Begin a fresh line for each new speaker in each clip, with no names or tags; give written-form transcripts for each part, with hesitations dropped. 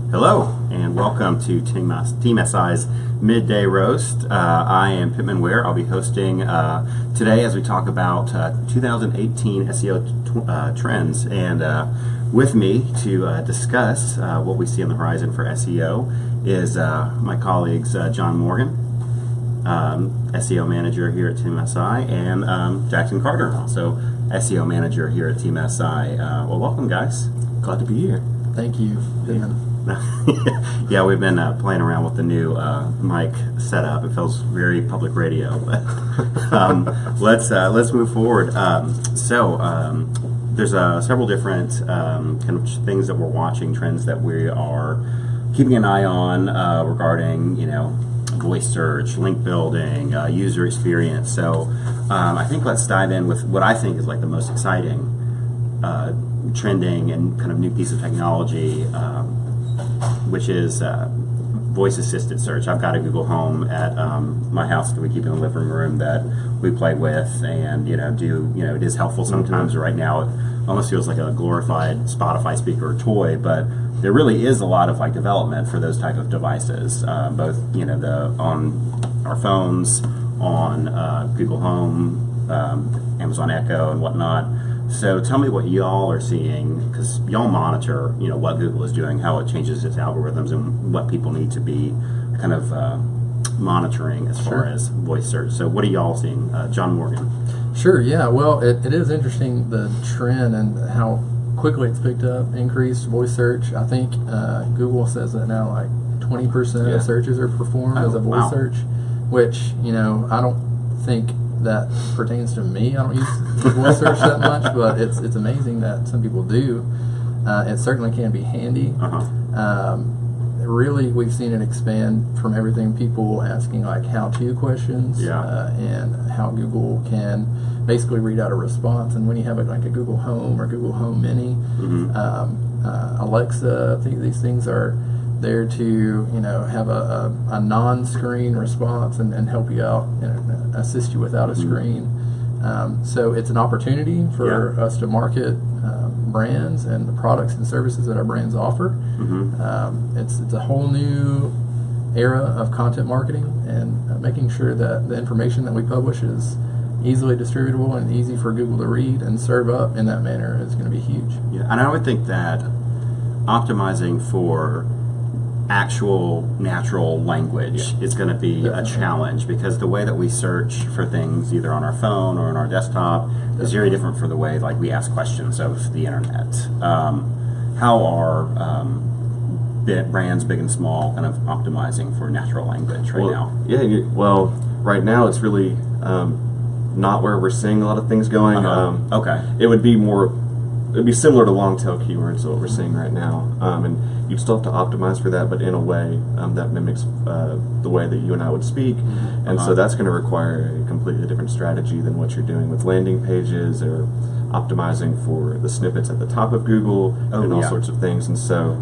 Hello, and welcome to Team SI's Midday Roast. I am Pittman Ware. I'll be hosting today as we talk about 2018 SEO trends. And with me to discuss what we see on the horizon for SEO is my colleagues John Morgan, SEO manager here at Team SI, and Jackson Carter, also SEO manager here at Team SI. Well, welcome, guys. Glad to be here.
Thank you.
Yeah, we've been playing around with the new mic setup. It feels very public radio. Let's move forward. There's several different kind of things that we're watching, trends that we are keeping an eye on regarding, voice search, link building, user experience. So I think let's dive in with what I think is like the most exciting trending and kind of new piece of technology, which is voice-assisted search. I've got a Google Home at my house that we keep in the living room that we play with, and it is helpful sometimes. Right now, it almost feels like a glorified Spotify speaker or toy, but there really is a lot of development for those type of devices, both on our phones, on Google Home, Amazon Echo, and whatnot. So tell me what y'all are seeing, because y'all monitor, what Google is doing, how it changes its algorithms, and what people need to be kind of monitoring as far as voice search. So what are y'all seeing? John Morgan.
Sure, yeah. Well, it is interesting, the trend and how quickly it's picked up, increased voice search. I think Google says that now like 20% of searches are performed as a voice search, which, I don't think that pertains to me. I don't use voice search that much, but it's amazing that some people do. It certainly can be handy. Really, we've seen it expand from everything people asking like how-to questions, and how Google can basically read out a response. And when you have like a Google Home or Google Home Mini, Alexa, these things are there to have a non-screen response and help you out, assist you without a screen. So it's an opportunity for us to market brands and the products and services that our brands offer. It's a whole new era of content marketing, and making sure that the information that we publish is easily distributable and easy for Google to read and serve up in that manner is going to be huge.
Yeah, and I would think that optimizing for actual natural language is going to be a challenge, because the way that we search for things either on our phone or on our desktop is very different from the way we ask questions of the internet. How are brands big and small kind of optimizing for natural language now?
Right now it's really not where we're seeing a lot of things going. It'd be similar to long tail keywords, what we're seeing right now, and you'd still have to optimize for that, but in a way that mimics the way that you and I would speak, and so that's going to require a completely different strategy than what you're doing with landing pages or optimizing for the snippets at the top of Google and all sorts of things. And so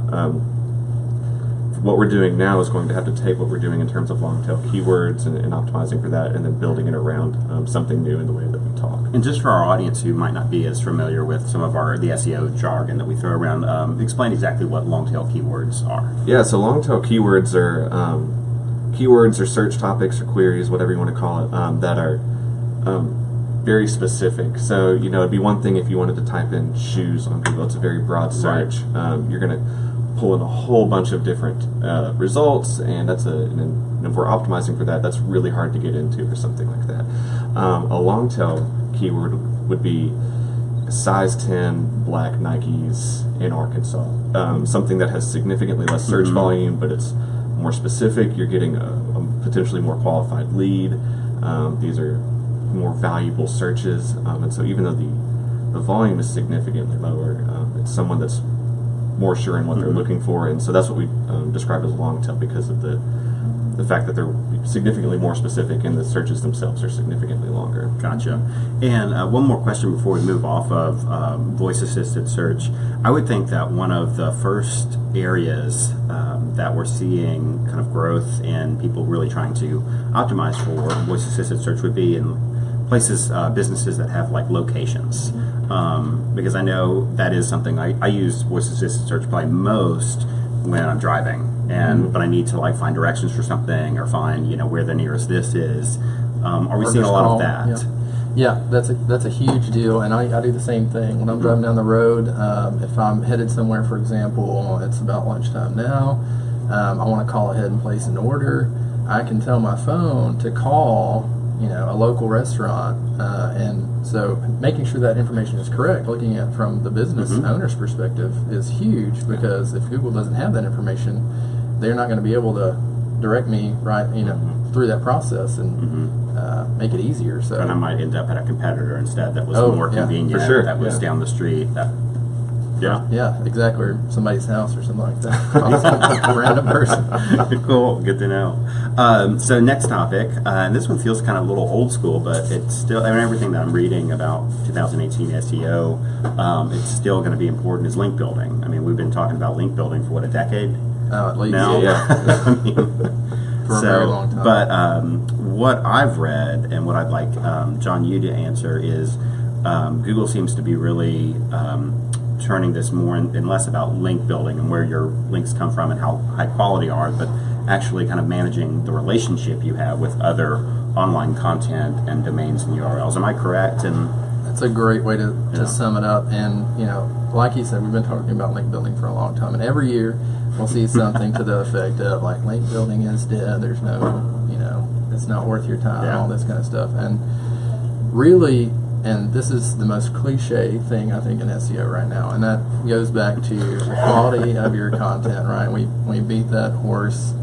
what we're doing now is going to have to take what we're doing in terms of long tail keywords and optimizing for that, and then building it around something new in the way that we talk.
And just for our audience who might not be as familiar with some of the SEO jargon that we throw around, explain exactly what long tail keywords are.
Yeah, so long tail keywords are search topics or queries, whatever you want to call it, that are very specific. So it'd be one thing if you wanted to type in shoes on Google. It's a very broad search. You're going to pull in a whole bunch of different results, and and if we're optimizing for that, that's really hard to get into for something like that. A long tail keyword would be size 10 black Nikes in Arkansas, something that has significantly less search volume, but it's more specific. You're getting a potentially more qualified lead. These are more valuable searches, and so even though the volume is significantly lower, it's someone that's more sure in what they're looking for, and so that's what we describe as long tail, because of the fact that they're significantly more specific and the searches themselves are significantly longer.
Gotcha. And one more question before we move off of voice-assisted search. I would think that one of the first areas that we're seeing kind of growth in people really trying to optimize for voice-assisted search would be in places, businesses that have like locations. Because I know that is something I use voice assisted search probably most when I'm driving, and but I need to like find directions for something or find where the nearest this is. Are we
Or
seeing a
just
lot
call,
of that?
Yeah, that's a huge deal, and I do the same thing when I'm driving down the road. If I'm headed somewhere, for example, it's about lunchtime now. I want to call ahead and place an order. I can tell my phone to call, a local restaurant, and so making sure that information is correct, looking at from the business owner's perspective, is huge, because if Google doesn't have that information, they're not going to be able to direct me right, through that process and make it easier. So,
And I might end up at a competitor instead that was more
yeah,
convenient.
for sure.
That was down the street.
yeah, exactly, or somebody's house or something like that. Random person.
Cool, good to know. So next topic, and this one feels kind of a little old school, but it's still, everything that I'm reading about 2018 SEO, it's still going to be important, is link building. I mean, we've been talking about link building for what, a decade?
At least,
Now?
yeah.
I mean,
For a very long time.
But what I've read and what I'd like John, you to answer is Google seems to be really turning this more and less about link building and where your links come from and how high quality are, but actually kind of managing the relationship you have with other online content and domains and URLs. Am I correct? And
that's a great way to sum it up. And like you said, we've been talking about link building for a long time, and every year we'll see something to the effect of like, link building is dead. There's no, it's not worth your time. All this kind of stuff. And really, and this is the most cliche thing I think in SEO right now, and that goes back to the quality of your content, right? We beat that horse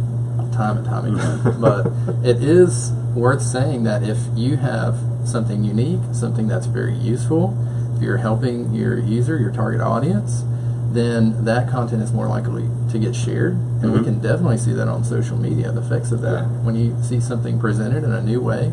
time and time again, but it is worth saying that if you have something unique, something that's very useful, if you're helping your user, your target audience, then that content is more likely to get shared, and we can definitely see that on social media, the effects of that. When you see something presented in a new way,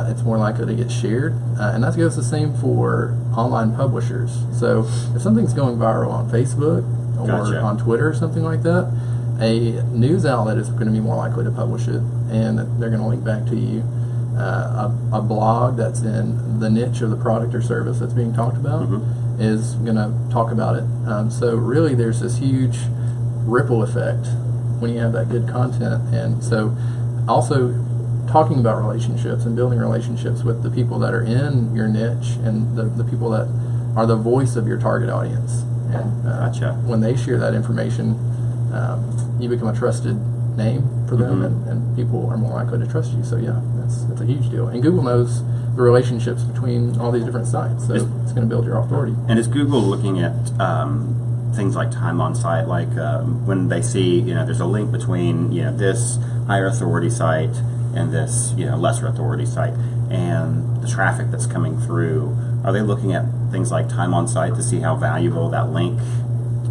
it's more likely to get shared, and that goes the same for online publishers. So if something's going viral on Facebook or on Twitter or something like that, a news outlet is going to be more likely to publish it, and they're going to link back to you. A blog that's in the niche of the product or service that's being talked about is going to talk about it. So really there's this huge ripple effect when you have that good content. And so also talking about relationships and building relationships with the people that are in your niche and the people that are the voice of your target audience. And when they share that information, you become a trusted name for them, and people are more likely to trust you. So yeah, that's a huge deal. And Google knows the relationships between all these different sites, so it's going to build your authority.
And is Google looking at things like time on site, like when they see there's a link between this higher authority site and this lesser authority site, and the traffic that's coming through? Are they looking at things like time on site to see how valuable that link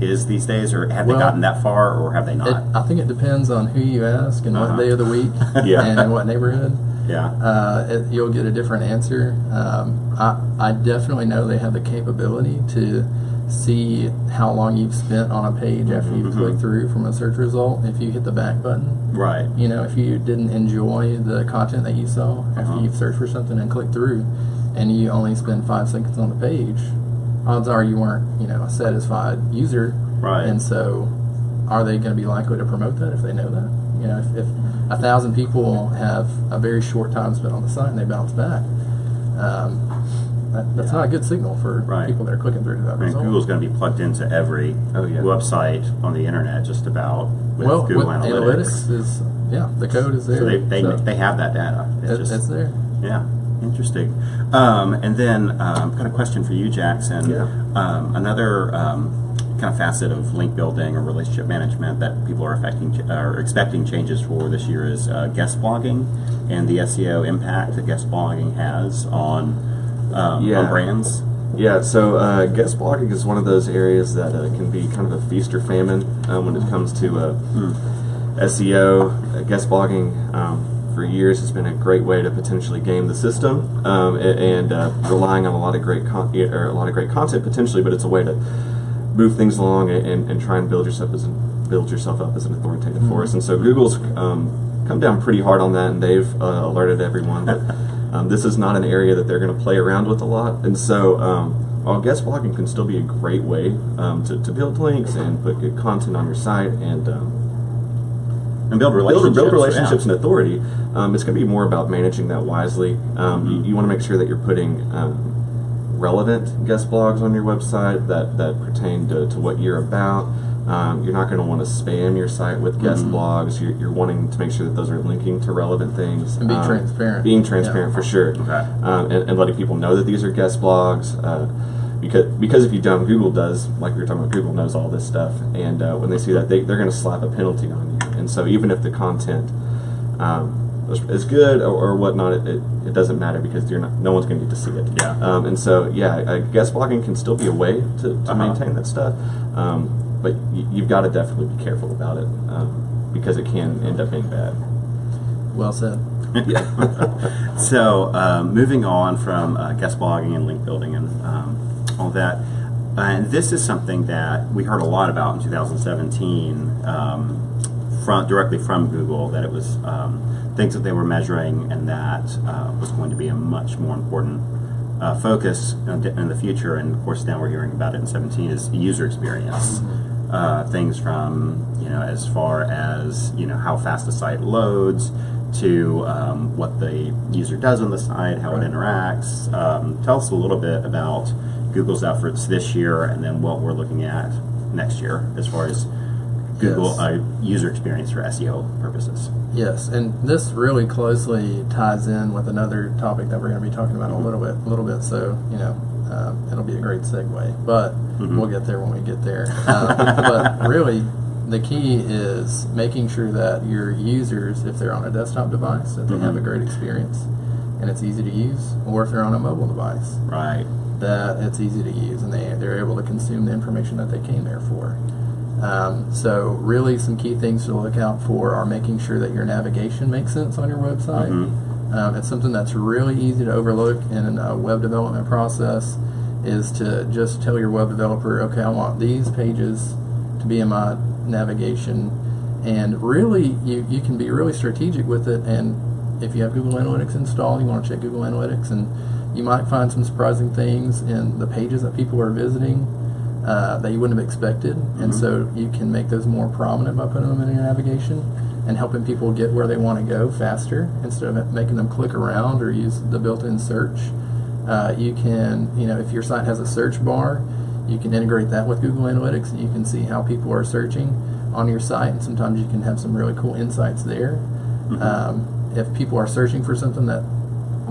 is these days, or have they gotten that far, or have they not?
I think it depends on who you ask and what day of the week and in what neighborhood. You'll get a different answer. I definitely know they have the capability to see how long you've spent on a page after you've clicked through from a search result. If you hit the back button,
right?
If you didn't enjoy the content that you saw after you've searched for something and clicked through, and you only spend 5 seconds on the page, odds are you weren't a satisfied user,
right?
And so, are they going to be likely to promote that if they know that? If 1,000 people have a very short time spent on the site and they bounce back, that's not a good signal for people that are clicking through to that result.
Google's going to be plugged into every website on the internet, just about with Google Analytics.
Is the code is there.
So they have that data.
It's there.
Yeah. Interesting. And then got a question for you, Jackson. Another kind of facet of link building or relationship management that people are expecting changes for this year is guest blogging and the SEO impact that guest blogging has on brands.
Yeah, so guest blogging is one of those areas that can be kind of a feast or famine when it comes to SEO. Guest blogging for years has been a great way to potentially game the system and relying on a lot of great content potentially, but it's a way to move things along and try and build yourself up as an authoritative force. And so Google's come down pretty hard on that, and they've alerted everyone that this is not an area that they're going to play around with a lot. And so while guest blogging can still be a great way to build links and put good content on your site and
build relationships,
build relationships and authority, it's going to be more about managing that wisely. You want to make sure that you're putting relevant guest blogs on your website that pertain to what you're about. You're not going to want to spam your site with guest blogs. You're wanting to make sure that those are linking to relevant things.
And be transparent.
Being transparent for sure.
Okay.
And letting people know that these are guest blogs. Because if you don't, Google does, like we were talking about, Google knows all this stuff. And when they see that, they're going to slap a penalty on you. And so even if the content is good or whatnot, it doesn't matter because no one's going to get to see it.
Yeah.
And so, guest blogging can still be a way to maintain that stuff. But you've got to definitely be careful about it because it can end up being bad.
Well said.
Yeah. So moving on from guest blogging and link building and all that, and this is something that we heard a lot about in 2017 directly from Google, that it was things that they were measuring and that was going to be a much more important focus in the future. And of course now we're hearing about it in 17 is user experience. Things from as far as how fast the site loads to what the user does on the site, how it interacts. Tell us a little bit about Google's efforts this year and then what we're looking at next year as far as Google user experience for SEO purposes.
Yes, and this really closely ties in with another topic that we're going to be talking about a little bit. So it'll be a great segue, but we'll get there when we get there. But really, the key is making sure that your users, if they're on a desktop device, that they have a great experience and it's easy to use, or if they're on a mobile device,
right,
that it's easy to use and they're able to consume the information that they came there for. So really some key things to look out for are making sure that your navigation makes sense on your website. It's something that's really easy to overlook in a web development process, is to just tell your web developer, okay, I want these pages to be in my navigation. And really, you can be really strategic with it. And if you have Google Analytics installed, you want to check Google Analytics, and you might find some surprising things in the pages that people are visiting that you wouldn't have expected. And so you can make those more prominent by putting them in your navigation and helping people get where they want to go faster instead of making them click around or use the built-in search. You can, if your site has a search bar, you can integrate that with Google Analytics and you can see how people are searching on your site, and sometimes you can have some really cool insights there. If people are searching for something that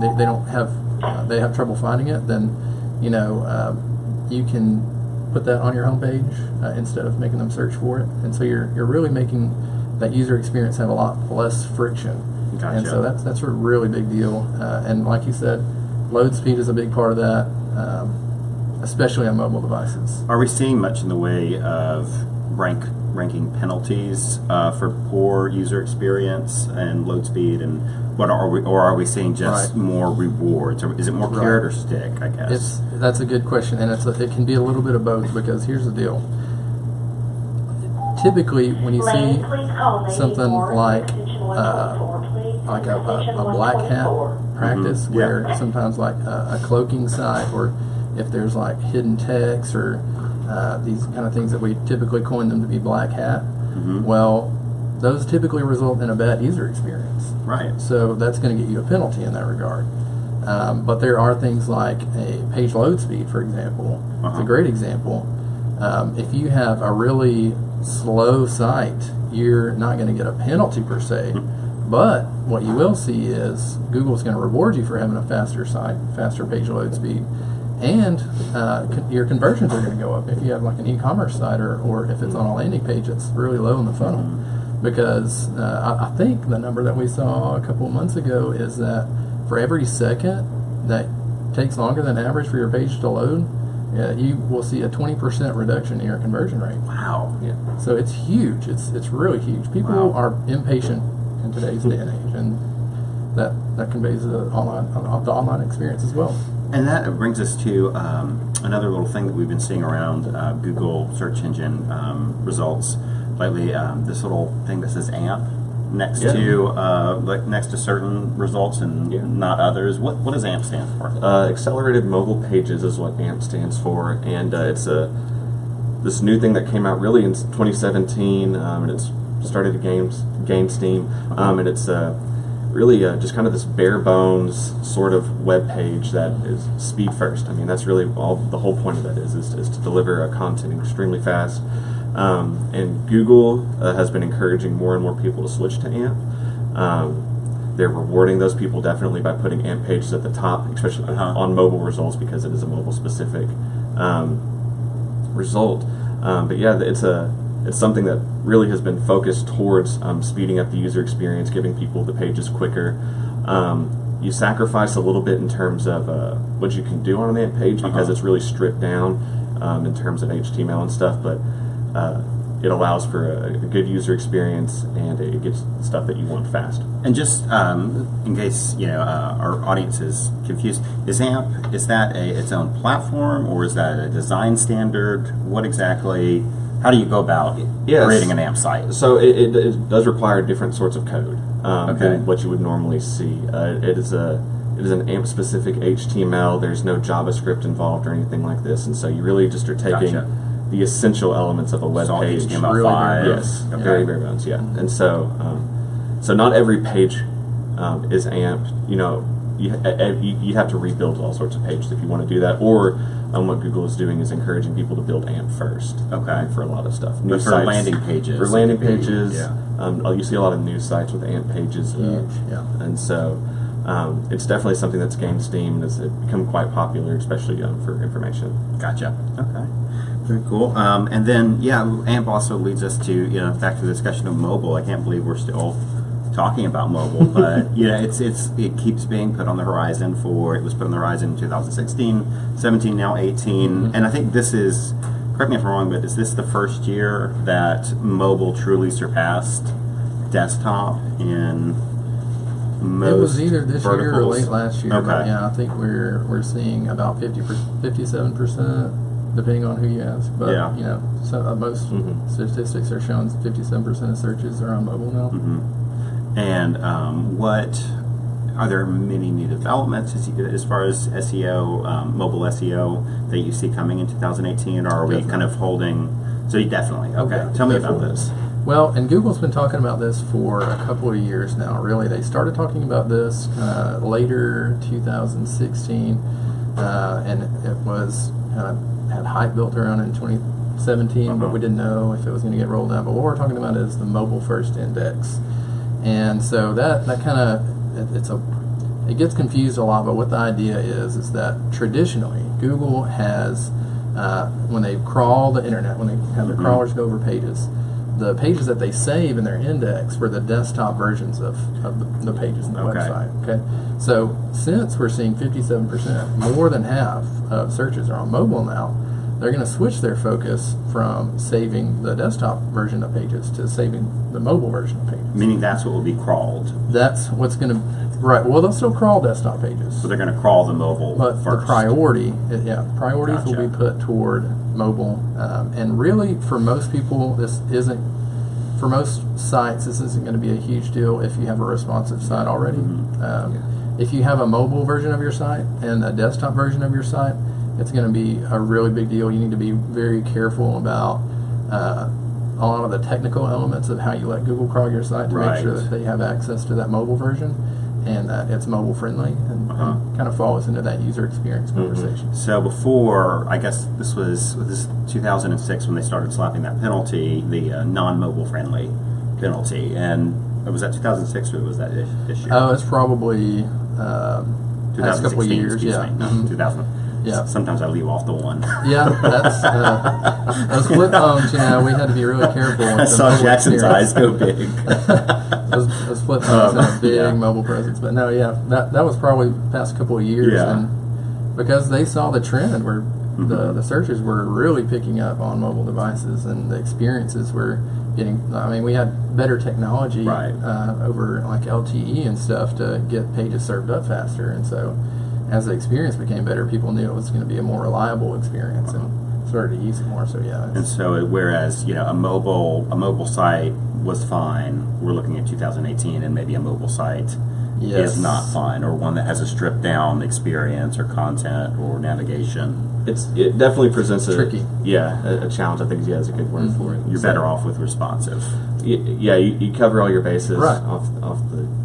they don't have, they have trouble finding it, then you can put that on your homepage instead of making them search for it. And so you're really making that user experience have a lot less friction.
Gotcha.
And so that's a really big deal. And like you said, load speed is a big part of that, especially on mobile devices.
Are we seeing much in the way of ranking penalties for poor user experience and load speed, and are we seeing just more rewards, or is it more carrot or stick? I guess
that's a good question, and it can be a little bit of both, because here's the deal. Typically, when you see something like a black hat practice, where sometimes like a cloaking site, or if there's like hidden text or these kind of things that we typically coin them to be black hat, well, those typically result in a bad user experience.
Right.
So that's going to get you a penalty in that regard. But there are things like a page load speed, for example. It's a great example. If you have a really slow site, you're not going to get a penalty per se, but what you will see is Google's going to reward you for having a faster site, faster page load speed, and your conversions are going to go up if you have like an e-commerce site, or if it's on a landing page that's really low in the funnel. Because I think the number that we saw a couple of months ago is that for every second that takes longer than average for your page to load, you will see a 20% reduction in your conversion rate.
Wow.
Yeah. So it's huge. It's really huge. People are impatient in today's day and age, and that conveys the online experience as well.
And that brings us to another little thing that we've been seeing around Google search engine results lately. This little thing that says AMP next
Yeah.
to next to certain results and not others. What does AMP stand for?
Accelerated Mobile Pages is what AMP stands for, and it's this new thing that came out really in 2017, and it's started to gain steam, and it's really just kind of this bare bones sort of web page that is speed first. I mean, that's really all the whole point of that is to deliver content extremely fast. And Google has been encouraging more and more people to switch to AMP. They're rewarding those people definitely by putting AMP pages at the top, especially on mobile results, because it is a mobile specific result. But yeah, it's something that really has been focused towards speeding up the user experience, giving people the pages quicker. You sacrifice a little bit in terms of what you can do on an AMP page, because it's really stripped down in terms of HTML and stuff, but it allows for a good user experience, and it gets stuff that you want fast.
And just in case our audience is confused, is AMP its own platform, or is that a design standard? What exactly? How do you go about creating an AMP site?
So it does require different sorts of code than what you would normally see. It is an AMP specific HTML. There's no JavaScript involved or anything like this, and so you really just are taking the essential elements of a web page.
HTML5.
Yes, very bare bones. Yeah, and so so not every page is AMP. You have to rebuild all sorts of pages if you want to do that, or what Google is doing is encouraging people to build AMP first. For a lot of stuff.
But for landing pages.
For landing pages, you see a lot of news sites with AMP pages. And so it's definitely something that's gained steam and has become quite popular, especially for information.
Gotcha. Okay. Very cool. And then, AMP also leads us to, back to the discussion of mobile. I can't believe we're still talking about mobile, but it keeps being put on the horizon. It was put on the horizon in 2016, 17, now 18, and I think this is, correct me if I'm wrong, but is this the first year that mobile truly surpassed desktop in most
It was either this year or late last year.
Okay.
But I think we're seeing about 57%, depending on who you ask. But so most statistics are showing 57% of searches are on mobile now.
And are there many new developments as far as SEO, mobile SEO, that you see coming in 2018, or are we kind of holding? So you definitely. Tell me about this.
Well, and Google's been talking about this for a couple of years now. Really, they started talking about this later 2016, and it was had hype built around in 2017, but we didn't know if it was going to get rolled out. But what we're talking about is the mobile first index. And so that kind of it gets confused a lot. But what the idea is that traditionally Google has when they crawl the internet, when they have their crawlers go over pages, the pages that they save in their index were the desktop versions of the pages in the website. Okay, so since we're seeing 57%, more than half of searches are on mobile now, they're going to switch their focus from saving the desktop version of pages to saving the mobile version of pages.
Meaning that's what will be crawled.
That's what's going to, well, they'll still crawl desktop pages.
So they're going to crawl the mobile
but
first.
The priorities will be put toward mobile. And really, for most people, for most sites, this isn't going to be a huge deal if you have a responsive site already. If you have a mobile version of your site and a desktop version of your site, it's going to be a really big deal. You need to be very careful about a lot of the technical elements of how you let Google crawl your site to make sure that they have access to that mobile version and that it's mobile friendly, and kind of falls into that user experience conversation.
So before, I guess this was 2006 when they started slapping that penalty, the non-mobile friendly penalty, and was that 2006 or was that issue?
Oh, it's probably past couple of years.
2000.
Yeah.
Sometimes I leave off the one.
That's those flip phones. We had to be really careful.
I saw Jackson's eyes go big.
those flip phones have a big mobile presence. But no, that was probably past couple of years, and because they saw the trend where the searches were really picking up on mobile devices, and the experiences were getting. I mean, we had better technology over like LTE and stuff to get pages served up faster, and so as the experience became better, people knew it was going to be a more reliable experience, and started to use it more. So yeah.
And so, whereas a mobile site was fine, we're looking at 2018, and maybe a mobile site is not fine, or one that has a stripped down experience or content or navigation.
It definitely presents
tricky.
A challenge. I think is a good word for it.
You're better off with responsive.
Yeah, you cover all your bases
right.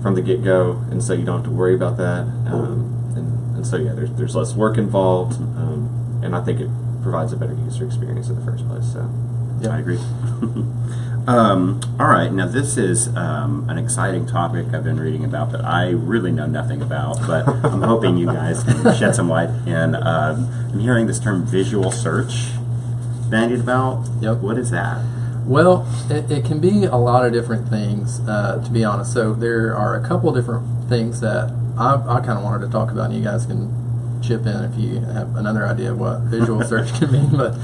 from the get go, and so you don't have to worry about that. And so there's less work involved, and I think it provides a better user experience in the first place. So
yeah.
I agree. All right, now this is an exciting topic I've been reading about that I really know nothing about, but I'm hoping you guys can shed some light in. I'm hearing this term visual search bandied about.
Yep.
What is that?
Well, it can be a lot of different things, to be honest. So there are a couple different things that I kind of wanted to talk about, and you guys can chip in if you have another idea of what visual search can mean. But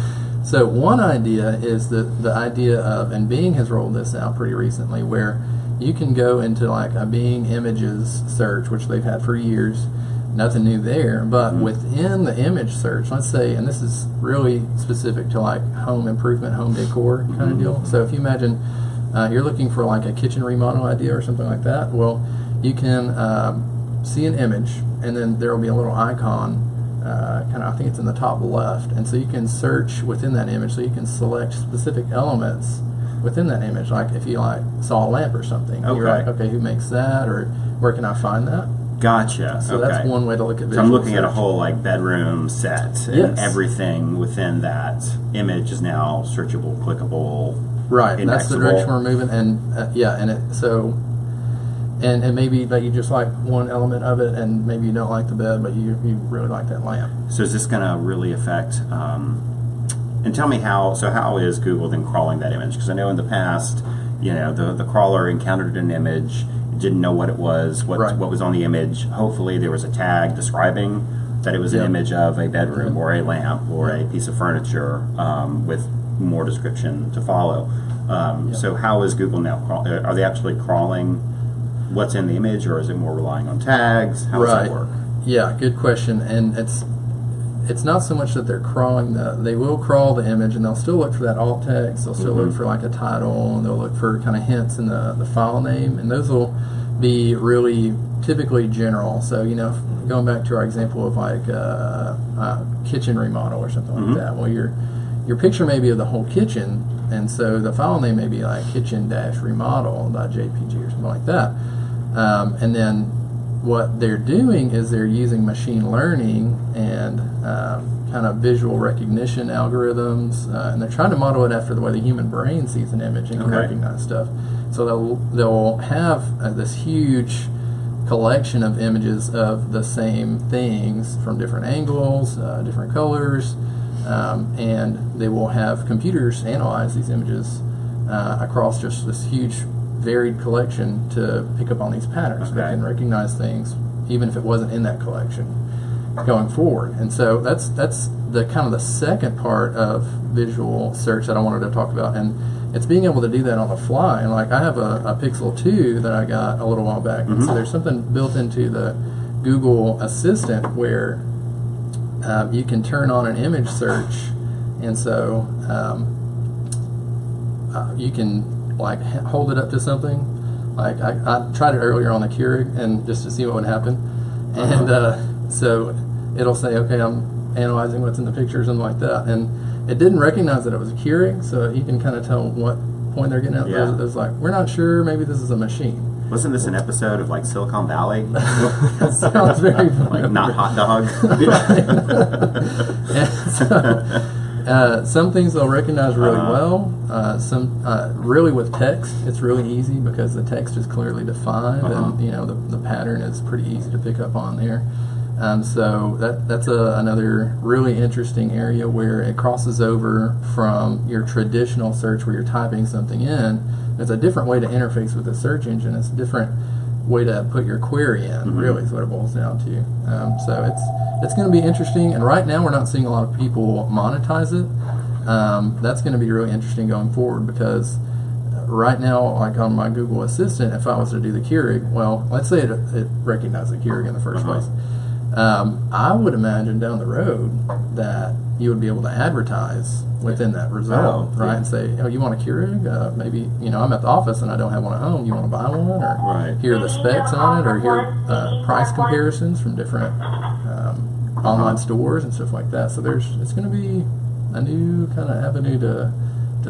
so one idea is the idea of, and Bing has rolled this out pretty recently, where you can go into like a Bing images search, which they've had for years. Nothing new there, but within the image search, let's say, and this is really specific to like home improvement, home decor kind of deal. So if you imagine you're looking for like a kitchen remodel idea or something like that, well, you can see an image, and then there will be a little icon, I think it's in the top left, and so you can search within that image, so you can select specific elements within that image, like if you saw a lamp or something, you're like, okay, who makes that, or where can I find that?
Gotcha.
So that's one way to look at visual
So I'm looking
search.
at a whole bedroom set, and everything within that image is now searchable, clickable.
Right,
indexable.
that's the direction we're moving, and and maybe that you just like one element of it, and maybe you don't like the bed, but you really like that lamp.
So is this going to really affect? And tell me how is Google then crawling that image? Because I know in the past, the crawler encountered an image, didn't know what it was, what was on the image. Hopefully there was a tag describing that it was an image of a bedroom or a lamp or a piece of furniture with more description to follow. So how is Google now? Are they actually crawling what's in the image, or is it more relying on tags? How does that work?
Yeah, good question. And it's not so much that they're crawling they will crawl the image, and they'll still look for that alt text. They'll still look for like a title, and they'll look for kind of hints in the file name, and those will be really typically general. So going back to our example of like a kitchen remodel or something like that. Well, your picture may be of the whole kitchen, and so the file name may be like kitchen-remodel.jpg or something like that. And then what they're doing is they're using machine learning and kind of visual recognition algorithms, and they're trying to model it after the way the human brain sees an image and can recognize stuff. So they'll have this huge collection of images of the same things from different angles, different colors, and they will have computers analyze these images across just this huge varied collection to pick up on these patterns. They can recognize things even if it wasn't in that collection going forward. And so that's the kind of the second part of visual search that I wanted to talk about, and it's being able to do that on the fly. And like I have a Pixel 2 that I got a little while back, and so there's something built into the Google Assistant where you can turn on an image search, and so you can like hold it up to something. Like I tried it earlier on the Keurig, and just to see what would happen, and so it'll say, okay, I'm analyzing what's in the picture, something like that, and it didn't recognize that it was a Keurig, so you can kind of tell what point they're getting at. It was like, we're not sure, maybe this is a machine.
Wasn't this an episode of like Silicon Valley?
That sounds very familiar.
Like not hot dog.
Some things they'll recognize really well. Some really with text, it's really easy because the text is clearly defined, and the pattern is pretty easy to pick up on there. So that's another really interesting area where it crosses over from your traditional search where you're typing something in. There's a different way to interface with the search engine. It's a different way to put your query in, really, is what it boils down to. So it's going to be interesting, and right now we're not seeing a lot of people monetize it. That's going to be really interesting going forward, because right now, like on my Google Assistant, if I was to do the Keurig, well, let's say it recognized the Keurig in the first place. I would imagine down the road that you would be able to advertise within that result,
Oh,
right?
yeah.
And say, oh, you want a Keurig? Maybe, I'm at the office and I don't have one at home. You want to buy one? Or
Right.
here are the specs on it, or here are price comparisons from different online stores and stuff like that. So it's going to be a new kind of avenue to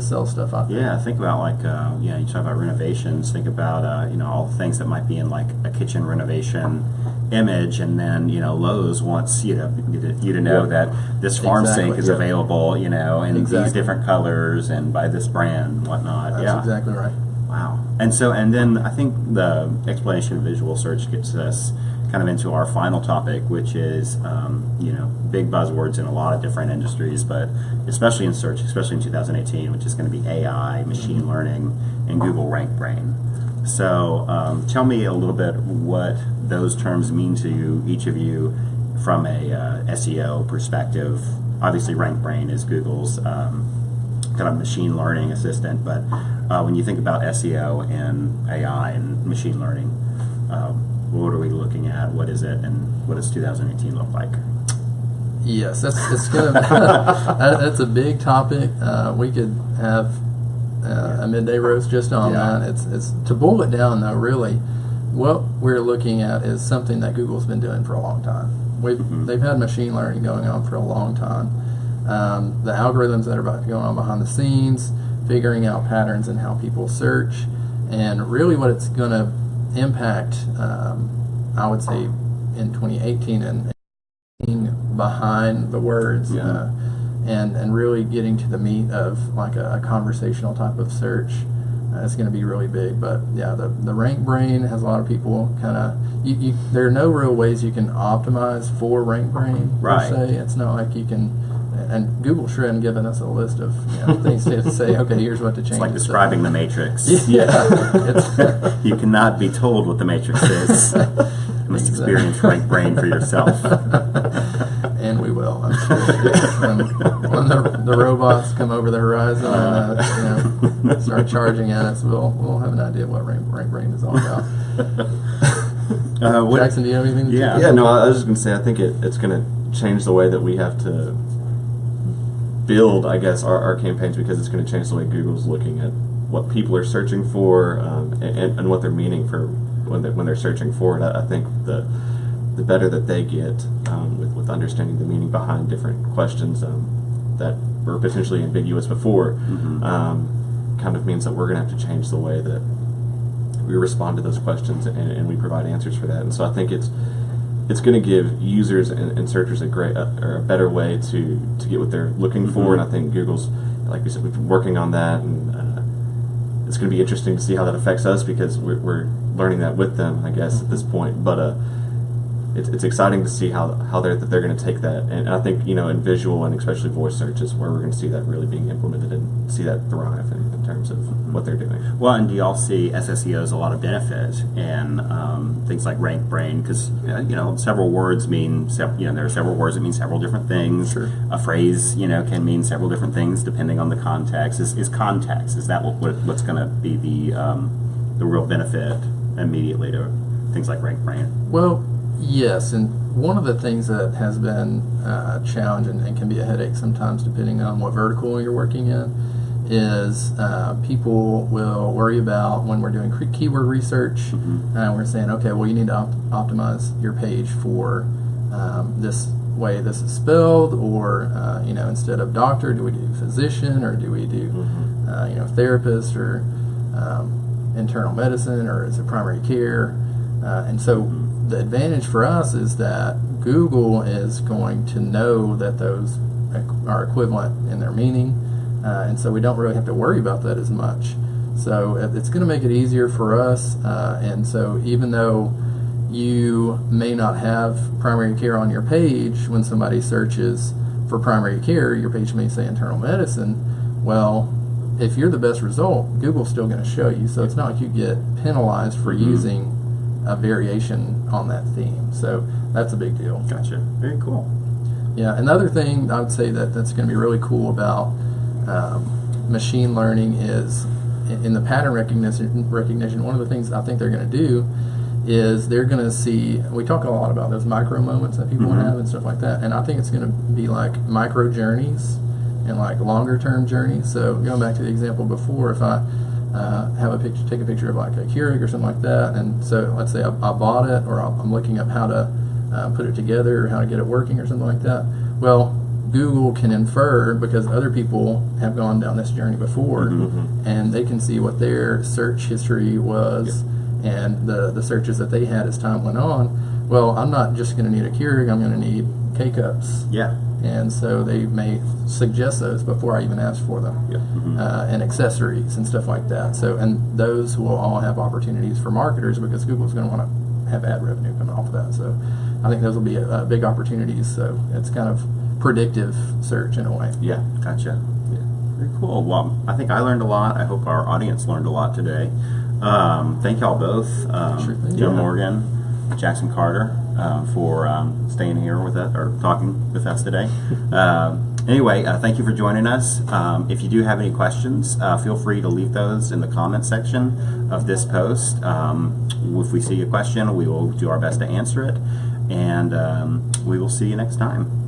sell stuff, I think.
Yeah, think about like you talk about renovations. Think about all the things that might be in like a kitchen renovation image, and then Lowe's wants you to know that this farm
Exactly,
sink is
yeah.
available in these
Exactly.
different colors and by this brand and whatnot.
That's
yeah,
exactly right.
wow. And then I think the explanation of visual search gets us kind of into our final topic, which is big buzzwords in a lot of different industries, but especially in search, especially in 2018, which is going to be AI, machine learning, and Google RankBrain. So tell me a little bit what those terms mean to each of you from a SEO perspective. Obviously, RankBrain is Google's kind of machine learning assistant, but when you think about SEO and AI and machine learning, what are we looking at? What is it, and what does 2018 look like?
Yes, it's gonna. That's a big topic. We could have a midday roast just on that. It's to boil it down though. Really, what we're looking at is something that Google's been doing for a long time. They've had machine learning going on for a long time. The algorithms that are going on behind the scenes, figuring out patterns in how people search, and really what it's going to impact, I would say, in 2018 and behind the words, and really getting to the meat of like a conversational type of search. It's going to be really big. But yeah, the RankBrain has a lot of people kind of. There are no real ways you can optimize for RankBrain
Right.
per se. It's not like you can. And Google sure hadn't given us a list of things to say. Okay, here's what to change.
It's like describing the Matrix.
Yeah.
You cannot be told what the Matrix is. You must experience RankBrain for yourself.
And we will, I'm sure. When the robots come over the horizon and start charging at us, we'll have an idea what RankBrain is all about. Jackson, do you have anything to
Yeah.
Yeah, no, I was just going to say, I think it's going to change the way that we have to build, I guess, our campaigns, because it's going to change the way Google's looking at what people are searching for, and what they're meaning for when they're searching for it. I think the better that they get with understanding the meaning behind different questions that were potentially ambiguous before, kind of means that we're going to have to change the way that we respond to those questions and we provide answers for that. And so I think it's going to give users and searchers a better way to get what they're looking for. And I think Google's, like we said, we've been working on that, and it's going to be interesting to see how that affects us, because we're learning that with them, I guess, at this point. But it's exciting to see how they're going to take that. And I think in visual and especially voice search is where we're going to see that really being implemented and see that thrive in terms of what they're doing.
Well, and do y'all see SSEOs a lot of benefit in things like RankBrain? Because several words mean there are several words that mean several different things.
Sure.
A phrase can mean several different things depending on the context. Is context, is that what's going to be the real benefit immediately to things like RankBrain?
Well, yes, and one of the things that has been a challenge and can be a headache sometimes, depending on what vertical you're working in, is people will worry about when we're doing keyword research, and we're saying, okay, well, you need to optimize your page for this way this is spelled, or instead of doctor, do we do physician, or do we do therapist, or internal medicine, or is it primary care? And so the advantage for us is that Google is going to know that those are equivalent in their meaning, and so we don't really have to worry about that as much. So it's going to make it easier for us, and so even though you may not have primary care on your page, when somebody searches for primary care, your page may say internal medicine. Well, if you're the best result, Google's still going to show you, so it's not like you get penalized for using a variation on that theme. So that's a big deal.
Gotcha. Very cool.
Yeah, another thing I would say that's going to be really cool about machine learning is in the pattern recognition. One of the things I think they're going to do is they're going to see, we talk a lot about those micro moments that people have and stuff like that, and I think it's going to be like micro journeys and like longer term journeys. So going back to the example before, if I have a picture, take a picture of like a Keurig or something like that, and so let's say I bought it, or I'm looking up how to put it together or how to get it working or something like that. Well, Google can infer, because other people have gone down this journey before, and they can see what their search history was and the searches that they had as time went on. Well, I'm not just going to need a Keurig, I'm going to need K-Cups.
Yeah.
And so they may suggest those before I even ask for them, and accessories and stuff like that. So, and those will all have opportunities for marketers, because Google's going to want to have ad revenue coming off of that. So I think those will be big opportunities. So it's kind of predictive search in a way.
Yeah, gotcha. Yeah. Very cool. Well, I think I learned a lot. I hope our audience learned a lot today. Thank y'all both, Joe Morgan, Jackson Carter, for staying here with us or talking with us today. Anyway, thank you for joining us. If you do have any questions, feel free to leave those in the comment section of this post. If we see a question, we will do our best to answer it, and we will see you next time.